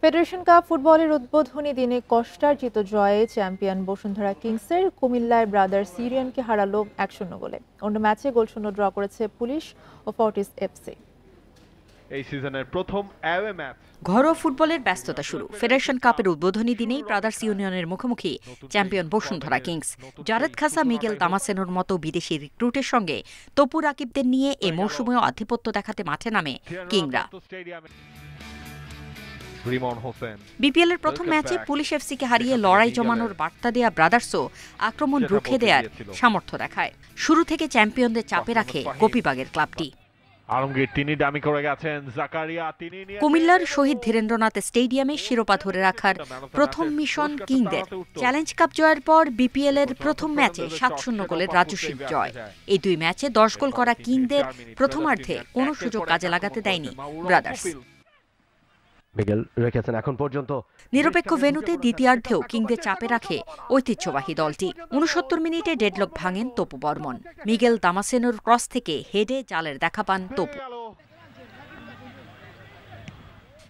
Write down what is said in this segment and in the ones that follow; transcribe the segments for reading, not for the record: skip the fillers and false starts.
Federation cup ফুটবলের উদ্বোধনী দিনে কষ্টার্জিত জয়ে চ্যাম্পিয়ন বসুন্ধরা কিংসের কুমিল্লায় ব্রাদার্স ইউনিয়নকে হারালো ১-০ গোলে। অন্য ম্যাচে গোলশূন্য ড্র করেছে পুলিশ ও ফর্টিস এফসি। এই সিজনের প্রথম অ্যাওয়ে ম্যাচ। ঘরোয়া ফুটবলের ব্যস্ততা শুরু। ফেডারেশন কাপের উদ্বোধনী দিনেই ব্রাদার্স ইউনিয়নের মুখোমুখি চ্যাম্পিয়ন বসুন্ধরা কিংস। জারেদ খাসা, মিগেল দামাসেনোর মতো বিদেশি রিক্রুটের সঙ্গে তপু রাকিবদের নিয়ে এ মৌসুমেও আধিপত্য দেখাতে মাঠে নামে কিংরা। বিপিএলের প্রথম ম্যাচে পুলিশ এফসিকে হারিয়ে লড়াই জমানোর বার্তা দেয়া ব্রাদার্সও আক্রমণ রুখে দেওয়ার সামর্থ্য দেখায়। শুরু থেকে চ্যাম্পিয়নদের চাপে রাখে গোপীবাগের ক্লাবটি। কুমিল্লার শহীদ ধীরেন্দ্রনাথ স্টেডিয়ামে শিরোপা ধরে রাখার প্রথম মিশন কিংদের। চ্যালেঞ্জ কাপ জয়ের পর বিপিএলের প্রথম ম্যাচে ৭-০ গোলের রাজস্বিক জয়। এই দুই ম্যাচে ১০ গোল করা কিংদের প্রথমার্ধে কোনো সুযোগ কাজে লাগাতে দেয়নি ব্রাদার্স। নিরপেক্ষ ভেন্যুতে দ্বিতীয়ার্ধেও কিংদের চাপে রাখে ঐতিহ্যবাহী দলটি। ৬৯ মিনিটে ডেডলক ভাঙেন তপু বর্মন। মিগেল দামাসেনোর ক্রস থেকে হেডে জালের দেখা পান তপু।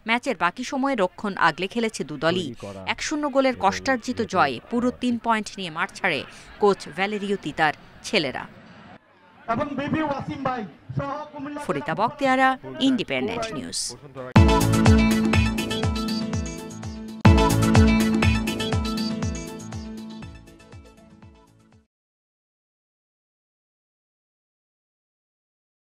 ম্যাচের বাকি সময়ে রক্ষণ আগলে খেলেছে দুদলই। ১-০ গোলের কষ্টার্জিত জয়ে পুরো ৩ পয়েন্ট নিয়ে মাঠ ছাড়ে কোচ ভ্যালেরিও তিতার ছেলেরা। Farida Bakhtiyara, independent news.